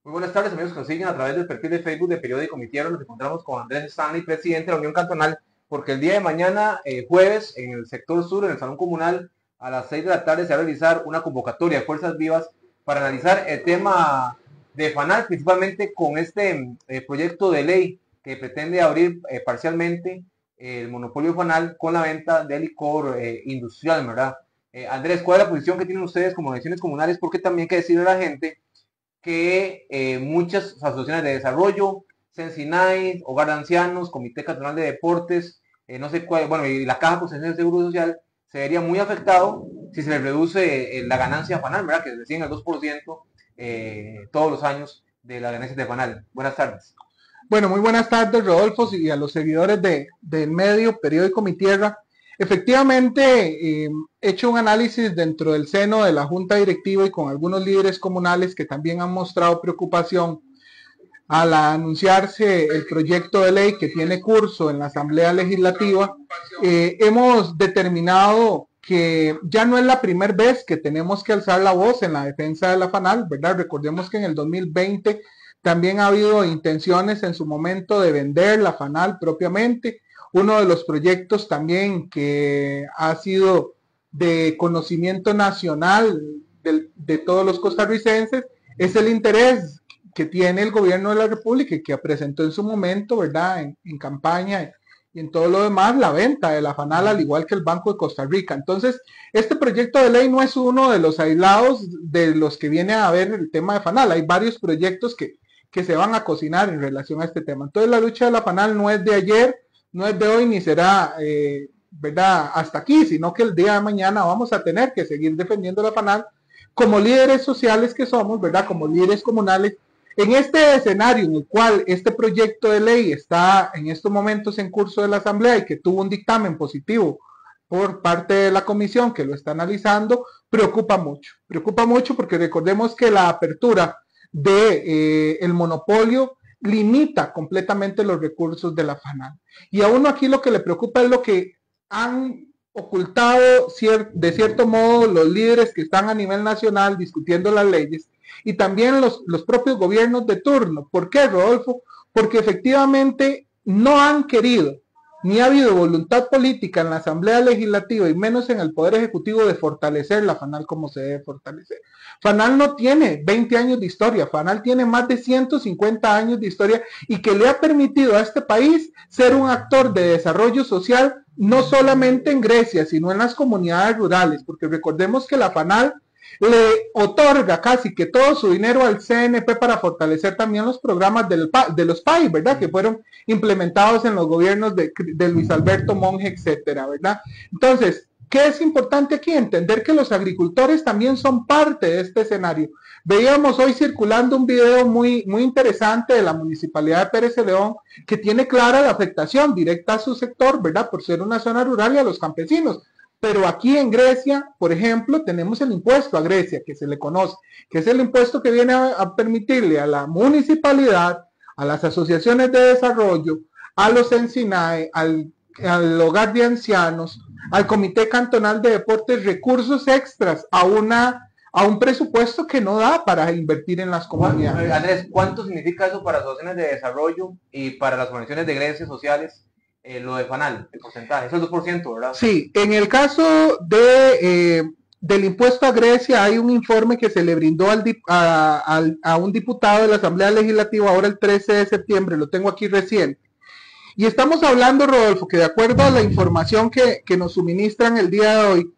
Muy buenas tardes, amigos que nos siguen a través del perfil de Facebook de Periódico Mi Tierra. Nos encontramos con Andrés Stanley, presidente de la Unión Cantonal, porque el día de mañana, jueves, en el sector sur, en el Salón Comunal, a las 6 de la tarde, se va a realizar una convocatoria de Fuerzas Vivas para analizar el tema de FANAL, principalmente con este proyecto de ley que pretende abrir parcialmente el monopolio FANAL con la venta de licor industrial, ¿verdad? Andrés, ¿cuál es la posición que tienen ustedes como organizaciones comunales? Porque también hay que decirle a la gente que muchas asociaciones de desarrollo, Sensinay, Hogar de Ancianos, Comité Cantonal de Deportes, no sé cuál, bueno, y la Caja Costarricense de Seguro Social, se vería muy afectado si se le reduce la ganancia FANAL, ¿verdad? Que reciben el 2% todos los años de la ganancia de FANAL. Buenas tardes. Bueno, muy buenas tardes, Rodolfo, y a los seguidores del medio Periódico Mi Tierra. Efectivamente, he hecho un análisis dentro del seno de la Junta Directiva y con algunos líderes comunales que también han mostrado preocupación al anunciarse el proyecto de ley que tiene curso en la Asamblea Legislativa. Hemos determinado que ya no es la primera vez que tenemos que alzar la voz en la defensa de la FANAL, ¿verdad? Recordemos que en el 2020 también ha habido intenciones en su momento de vender la FANAL propiamente. Uno de los proyectos también que ha sido de conocimiento nacional de todos los costarricenses es el interés que tiene el gobierno de la República y que presentó en su momento, ¿verdad? En campaña y en todo lo demás, la venta de la FANAL, al igual que el Banco de Costa Rica. Entonces, este proyecto de ley no es uno de los aislados de los que viene a ver el tema de FANAL. Hay varios proyectos que se van a cocinar en relación a este tema. Entonces, la lucha de la FANAL no es de ayer, no es de hoy, ni será, ¿verdad?, hasta aquí, sino que el día de mañana vamos a tener que seguir defendiendo la FANAL como líderes sociales que somos, ¿verdad?, como líderes comunales. En este escenario en el cual este proyecto de ley está en estos momentos en curso de la Asamblea y que tuvo un dictamen positivo por parte de la comisión que lo está analizando, preocupa mucho porque recordemos que la apertura de el monopolio limita completamente los recursos de la FANAL. Y a uno aquí lo que le preocupa es lo que han ocultado de cierto modo los líderes que están a nivel nacional discutiendo las leyes y también los propios gobiernos de turno. ¿Por qué, Rodolfo? Porque efectivamente no han querido, ni ha habido voluntad política en la Asamblea Legislativa y menos en el Poder Ejecutivo de fortalecer la FANAL como se debe fortalecer. FANAL no tiene 20 años de historia, FANAL tiene más de 150 años de historia y que le ha permitido a este país ser un actor de desarrollo social no solamente en Grecia, sino en las comunidades rurales, porque recordemos que la FANAL le otorga casi que todo su dinero al CNP para fortalecer también los programas de los PAI, ¿verdad? Que fueron implementados en los gobiernos de Luis Alberto Monge, etcétera, ¿verdad? Entonces, ¿qué es importante aquí? Entender que los agricultores también son parte de este escenario. Veíamos hoy circulando un video muy interesante de la Municipalidad de Pérez de León que tiene clara la afectación directa a su sector, ¿verdad? Por ser una zona rural y a los campesinos. Pero aquí en Grecia, por ejemplo, tenemos el impuesto a Grecia, que se le conoce, que es el impuesto que viene a permitirle a la municipalidad, a las asociaciones de desarrollo, a los ENSINAE, al hogar de ancianos, al Comité Cantonal de Deportes, recursos extras a un presupuesto que no da para invertir en las comunidades. Andrés, ¿cuánto significa eso para asociaciones de desarrollo y para las organizaciones de Grecia sociales? Lo de FANAL, el porcentaje, eso es el 2%, ¿verdad? Sí, en el caso del impuesto a Grecia hay un informe que se le brindó a un diputado de la Asamblea Legislativa ahora el 13 de septiembre, lo tengo aquí recién. Y estamos hablando, Rodolfo, que de acuerdo a la información que nos suministran el día de hoy,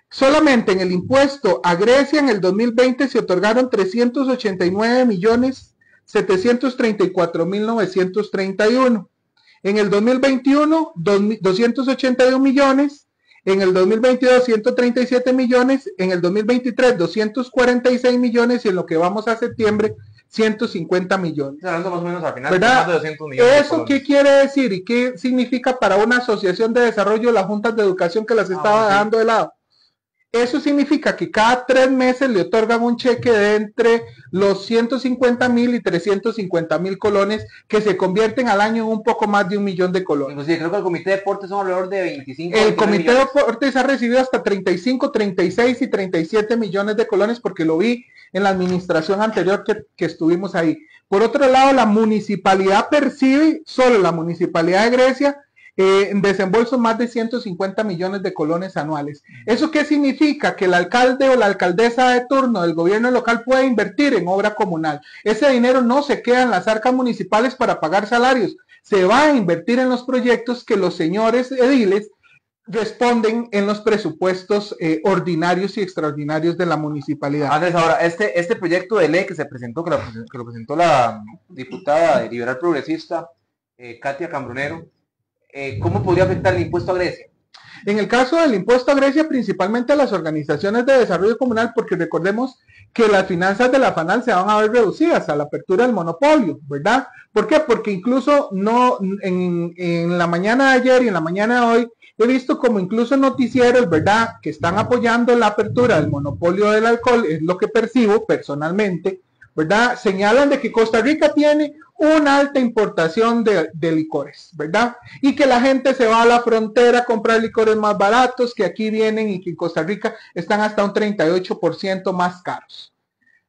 solamente en el impuesto a Grecia en el 2020 se otorgaron 389.734.931. En el 2021, 281 millones. En el 2022, 137 millones. En el 2023, 246 millones. Y en lo que vamos a septiembre, 150 millones. Hablando más o menos al final, ¿verdad? Más de 200 millones. ¿Eso qué quiere decir y qué significa para una asociación de desarrollo las juntas de educación que las estaba dejando de lado? Eso significa que cada 3 meses le otorgan un cheque de entre los 150.000 y 350.000 colones, que se convierten al año en un poco más de 1 millón de colones. Inclusive creo que el Comité de Deportes son alrededor de 25 El Comité de Deportes ha recibido hasta 35, 36 y 37 millones de colones, porque lo vi en la administración anterior que estuvimos ahí. Por otro lado, la municipalidad percibe, solo la municipalidad de Grecia, desembolso más de 150 millones de colones anuales. ¿Eso qué significa? Que el alcalde o la alcaldesa de turno del gobierno local puede invertir en obra comunal. Ese dinero no se queda en las arcas municipales para pagar salarios, se va a invertir en los proyectos que los señores ediles responden en los presupuestos ordinarios y extraordinarios de la municipalidad. Andrés, ahora, este proyecto de ley que se presentó, que lo presentó la diputada liberal progresista, Katia Cambronero, ¿cómo podría afectar el impuesto a Grecia? En el caso del impuesto a Grecia, principalmente a las organizaciones de desarrollo comunal, porque recordemos que las finanzas de la FANAL se van a ver reducidas a la apertura del monopolio, ¿verdad? ¿Por qué? Porque incluso no en la mañana de ayer y en la mañana de hoy he visto como incluso noticieros, ¿verdad?, que están apoyando la apertura del monopolio del alcohol, es lo que percibo personalmente, ¿verdad? Señalan de que Costa Rica tiene una alta importación de licores, ¿verdad? Y que la gente se va a la frontera a comprar licores más baratos que aquí vienen y que en Costa Rica están hasta un 38% más caros.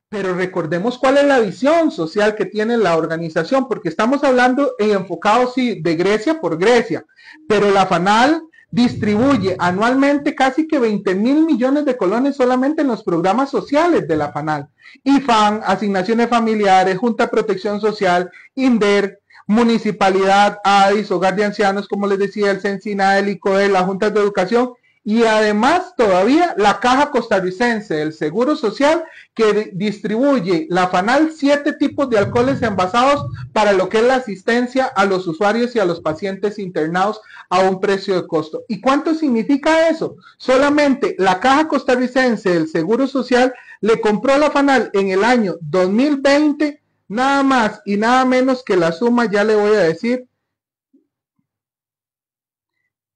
Pero recordemos cuál es la visión social que tiene la organización, porque estamos hablando enfocados sí, de Grecia por Grecia, pero la FANAL distribuye anualmente casi que 20.000 millones de colones solamente en los programas sociales de la FANAL. IFAN, asignaciones familiares, Junta de Protección Social, INDER, Municipalidad, ADIS, Hogar de Ancianos, como les decía, el CENSINA, el ICODE, la Junta de Educación, y además todavía la Caja Costarricense del Seguro Social, que distribuye la FANAL 7 tipos de alcoholes envasados para lo que es la asistencia a los usuarios y a los pacientes internados a un precio de costo. ¿Y cuánto significa eso? Solamente la Caja Costarricense del Seguro Social le compró a la FANAL en el año 2020 nada más y nada menos que la suma, ya le voy a decir,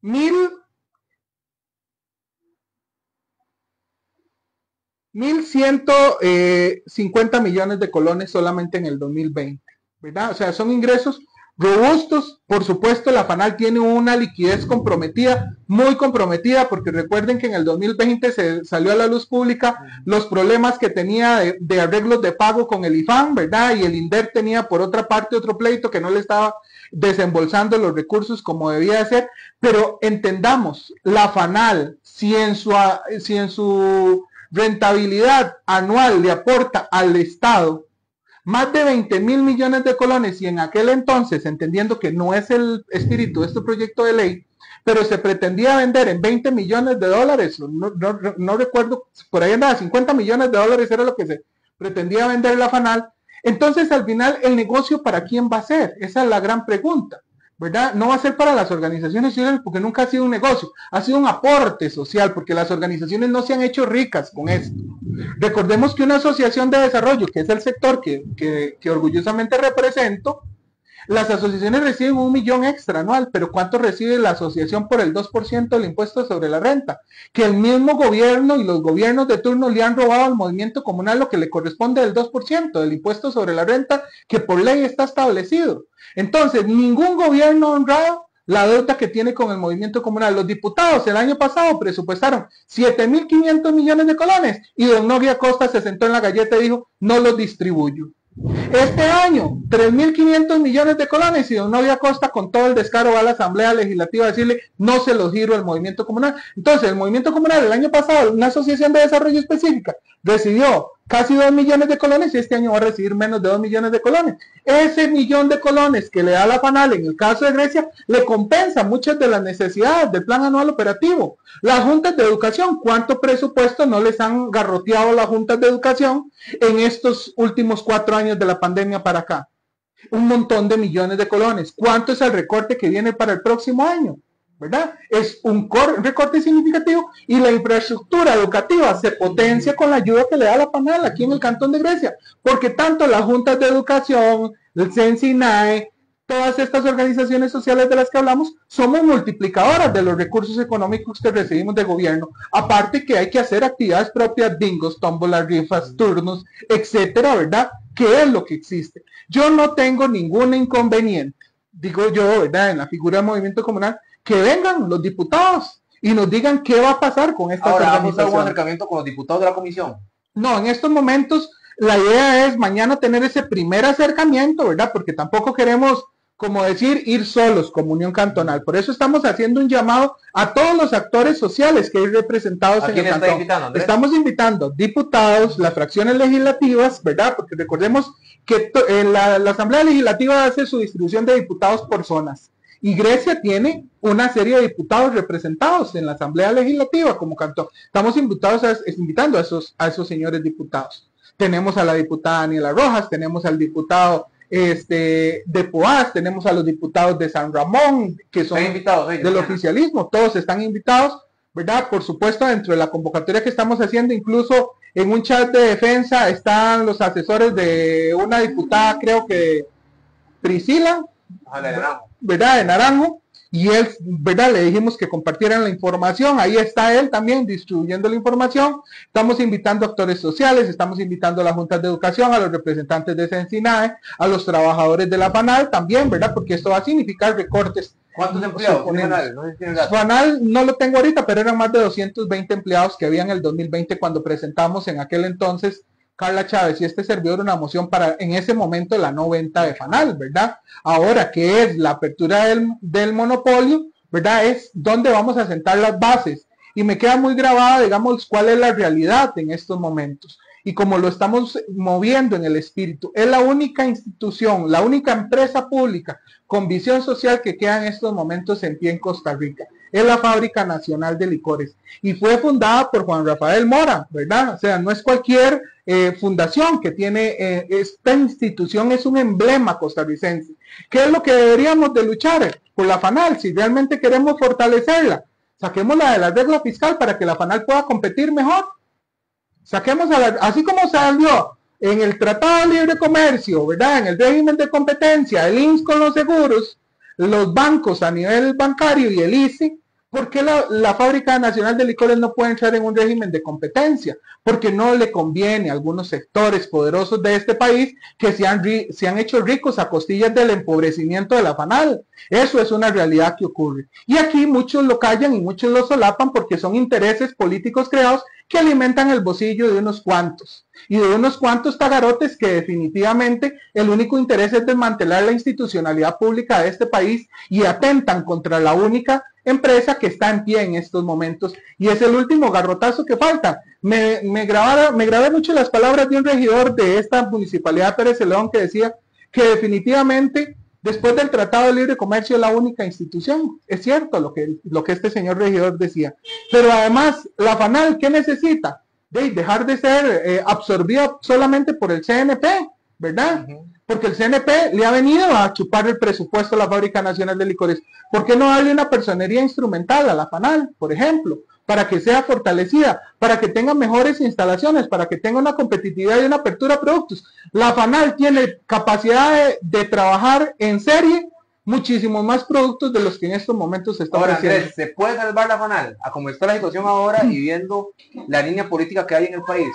1.150 millones de colones solamente en el 2020, ¿verdad? O sea, son ingresos robustos. Por supuesto, la FANAL tiene una liquidez comprometida, muy comprometida, porque recuerden que en el 2020 se salió a la luz pública los problemas que tenía de arreglos de pago con el IFAN, ¿verdad? Y el INDER tenía por otra parte otro pleito que no le estaba desembolsando los recursos como debía de ser. Pero entendamos, la FANAL, si en su rentabilidad anual le aporta al Estado más de 20.000 millones de colones, y en aquel entonces, entendiendo que no es el espíritu de este proyecto de ley, pero se pretendía vender en 20 millones de dólares, no recuerdo, por ahí andaba, 50 millones de dólares era lo que se pretendía vender la FANAL. Entonces, al final, ¿el negocio para quién va a ser? Esa es la gran pregunta, ¿verdad? No va a ser para las organizaciones sociales, porque nunca ha sido un negocio, ha sido un aporte social, porque las organizaciones no se han hecho ricas con esto. Recordemos que una asociación de desarrollo, que es el sector que orgullosamente represento, las asociaciones reciben 1 millón extra anual, pero ¿cuánto recibe la asociación por el 2% del impuesto sobre la renta? Que el mismo gobierno y los gobiernos de turno le han robado al movimiento comunal lo que le corresponde del 2% del impuesto sobre la renta, que por ley está establecido. Entonces, ningún gobierno ha honrado la deuda que tiene con el movimiento comunal. Los diputados el año pasado presupuestaron 7.500 millones de colones y don Nogui Acosta se sentó en la galleta y dijo, no los distribuyo. Este año, 3.500 millones de colones y don Nogui Acosta con todo el descaro va a la Asamblea Legislativa a decirle, no se los giro al movimiento comunal. Entonces, el movimiento comunal el año pasado, una asociación de desarrollo específica, recibió casi 2 millones de colones y este año va a recibir menos de 2 millones de colones. Ese millón de colones que le da la FANAL en el caso de Grecia le compensa muchas de las necesidades del plan anual operativo. Las juntas de educación, ¿cuánto presupuesto no les han garroteado las juntas de educación en estos últimos 4 años de la pandemia para acá? Un montón de millones de colones. ¿Cuánto es el recorte que viene para el próximo año? ¿Verdad? Es un recorte significativo y la infraestructura educativa se potencia con la ayuda que le da la FANAL aquí en el Cantón de Grecia, porque tanto las juntas de educación, el CENSINAE, todas estas organizaciones sociales de las que hablamos somos multiplicadoras de los recursos económicos que recibimos del gobierno. Aparte que hay que hacer actividades propias, bingos, tómbolas, rifas, turnos, etcétera, ¿verdad? ¿Qué es lo que existe? Yo no tengo ningún inconveniente, digo yo, ¿verdad? En la figura del movimiento comunal, que vengan los diputados y nos digan qué va a pasar con estas organizaciones. ¿Vamos a un acercamiento con los diputados de la comisión? No, en estos momentos la idea es mañana tener ese primer acercamiento, ¿verdad? Porque tampoco queremos, como decir, ir solos como Unión Cantonal. Por eso estamos haciendo un llamado a todos los actores sociales que hay representados en el cantón. Estamos invitando diputados, las fracciones legislativas, ¿verdad? Porque recordemos que la Asamblea Legislativa hace su distribución de diputados por zonas. Y Grecia tiene una serie de diputados representados en la Asamblea Legislativa como cantón. Estamos invitando a esos señores diputados. Tenemos a la diputada Daniela Rojas, tenemos al diputado de Poás, tenemos a los diputados de San Ramón, que son invitados del oficialismo, todos están invitados, ¿verdad? Por supuesto, dentro de la convocatoria que estamos haciendo, incluso en un chat de defensa están los asesores de una diputada, creo que Priscila, ¿verdad? De Naranjo, y él, ¿verdad? Le dijimos que compartieran la información, ahí está él también distribuyendo la información. Estamos invitando a actores sociales, estamos invitando a las juntas de educación, a los representantes de Sensinae, a los trabajadores de la FANAL también, ¿verdad? Porque esto va a significar recortes. ¿Cuántos empleados? FANAL no lo tengo ahorita, pero eran más de 220 empleados que había en el 2020 cuando presentamos en aquel entonces Carla Chávez y este servidor una moción para en ese momento la no venta de FANAL, ¿verdad? Ahora que es la apertura del monopolio, ¿verdad? Es donde vamos a sentar las bases y me queda muy grabada, digamos, cuál es la realidad en estos momentos y como lo estamos moviendo en el espíritu. Es la única institución, la única empresa pública con visión social que queda en estos momentos en pie en Costa Rica. Es la Fábrica Nacional de Licores y fue fundada por Juan Rafael Mora, ¿verdad? O sea, no es cualquier fundación que tiene, esta institución es un emblema costarricense. ¿Qué es lo que deberíamos de luchar por la FANAL? Si realmente queremos fortalecerla, saquémosla de la regla fiscal para que la FANAL pueda competir mejor. Saquémosla, así como salió en el Tratado de Libre Comercio, ¿verdad? En el régimen de competencia, el INS con los seguros, los bancos a nivel bancario y el ICE. ¿Por qué la Fábrica Nacional de Licores no puede entrar en un régimen de competencia? Porque no le conviene a algunos sectores poderosos de este país que se han hecho ricos a costillas del empobrecimiento de la FANAL. Eso es una realidad que ocurre. Y aquí muchos lo callan y muchos lo solapan porque son intereses políticos creados que alimentan el bolsillo de unos cuantos. Y de unos cuantos tagarotes que definitivamente el único interés es desmantelar la institucionalidad pública de este país y atentan contra la única empresa que está en pie en estos momentos y es el último garrotazo que falta. Me grabé mucho las palabras de un regidor de esta municipalidad de Pérez Celedón que decía que definitivamente después del Tratado de Libre Comercio es la única institución. Es cierto lo que este señor regidor decía, pero además la FANAL, ¿qué necesita? Dejar de ser absorbida solamente por el CNP, ¿verdad? Porque el CNP le ha venido a chupar el presupuesto a la Fábrica Nacional de Licores. ¿Por qué no darle una personería instrumental a la FANAL, por ejemplo? Para que sea fortalecida, para que tenga mejores instalaciones, para que tenga una competitividad y una apertura a productos. La FANAL tiene capacidad de trabajar en serie muchísimos más productos de los que en estos momentos se están ofreciendo. Andrés, ¿se puede salvar la FANAL a como está la situación ahora y viendo la línea política que hay en el país?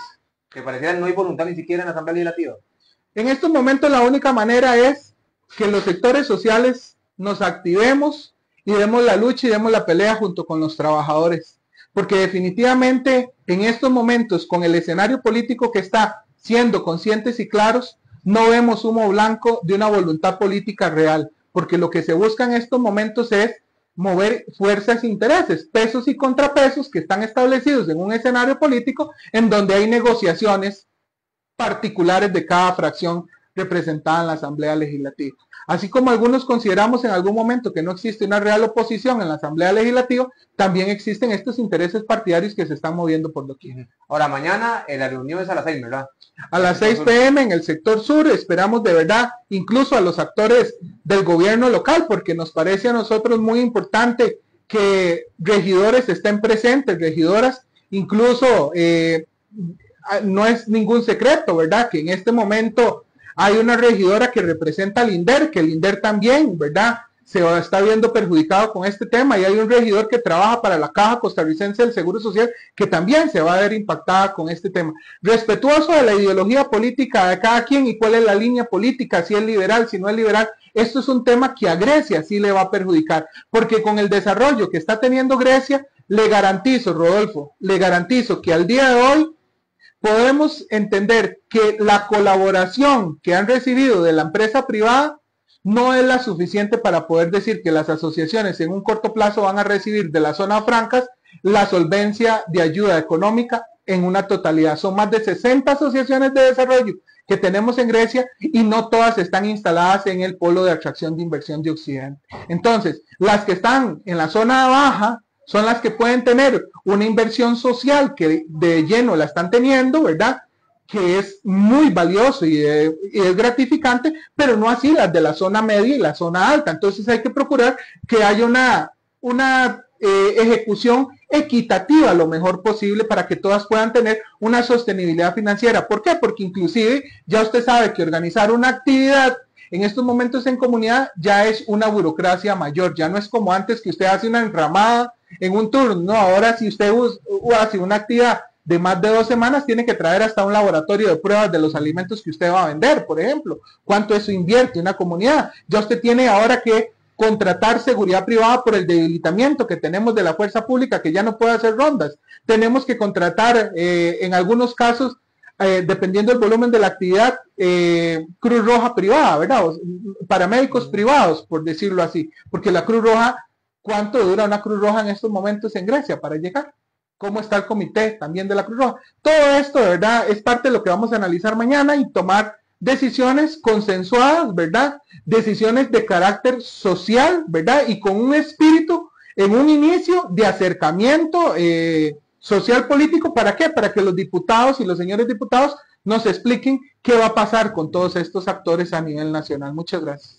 Que pareciera no hay voluntad ni siquiera en la Asamblea Legislativa. En estos momentos la única manera es que los sectores sociales nos activemos y demos la lucha y demos la pelea junto con los trabajadores. Porque definitivamente en estos momentos, con el escenario político que está siendo conscientes y claros, no vemos humo blanco de una voluntad política real. Porque lo que se busca en estos momentos es mover fuerzas e intereses, pesos y contrapesos que están establecidos en un escenario político en donde hay negociaciones particulares de cada fracción representada en la Asamblea Legislativa. Así como algunos consideramos en algún momento que no existe una real oposición en la Asamblea Legislativa, también existen estos intereses partidarios que se están moviendo por doquier. Ahora, mañana la reunión es a las 6, ¿verdad? A las 6 p.m. en el sector sur, esperamos de verdad, incluso a los actores del gobierno local, porque nos parece a nosotros muy importante que regidores estén presentes, regidoras, incluso no es ningún secreto, ¿verdad? Que en este momento Hay una regidora que representa al INDER, que el INDER también, ¿verdad?, se está viendo perjudicado con este tema, y hay un regidor que trabaja para la Caja Costarricense del Seguro Social que también se va a ver impactada con este tema. Respetuoso de la ideología política de cada quien y cuál es la línea política, si es liberal, si no es liberal, esto es un tema que a Grecia sí le va a perjudicar, porque con el desarrollo que está teniendo Grecia, le garantizo, Rodolfo, le garantizo que al día de hoy podemos entender que la colaboración que han recibido de la empresa privada no es la suficiente para poder decir que las asociaciones en un corto plazo van a recibir de las zonas francas la solvencia de ayuda económica en una totalidad. Son más de 60 asociaciones de desarrollo que tenemos en Grecia y no todas están instaladas en el polo de atracción de inversión de Occidente. Entonces, las que están en la zona baja son las que pueden tener una inversión social que de lleno la están teniendo, ¿verdad?, que es muy valioso y es gratificante, pero no así las de la zona media y la zona alta. Entonces hay que procurar que haya una ejecución equitativa lo mejor posible para que todas puedan tener una sostenibilidad financiera. ¿Por qué? Porque inclusive ya usted sabe que organizar una actividad en estos momentos en comunidad ya es una burocracia mayor, ya no es como antes que usted hace una enramada en un turno, no, ahora si usted hace una actividad de más de 2 semanas, tiene que traer hasta un laboratorio de pruebas de los alimentos que usted va a vender, por ejemplo. ¿Cuánto eso invierte una comunidad? Ya usted tiene ahora que contratar seguridad privada por el debilitamiento que tenemos de la fuerza pública, que ya no puede hacer rondas. Tenemos que contratar, en algunos casos, dependiendo del volumen de la actividad, Cruz Roja privada, ¿verdad? Paramédicos privados, por decirlo así. Porque la Cruz Roja, ¿cuánto dura una Cruz Roja en estos momentos en Grecia para llegar? ¿Cómo está el comité también de la Cruz Roja? Todo esto, de verdad, es parte de lo que vamos a analizar mañana y tomar decisiones consensuadas, ¿verdad? Decisiones de carácter social, ¿verdad? Y con un espíritu en un inicio de acercamiento social político. ¿Para qué? Para que los diputados y los señores diputados nos expliquen qué va a pasar con todos estos actores a nivel nacional. Muchas gracias.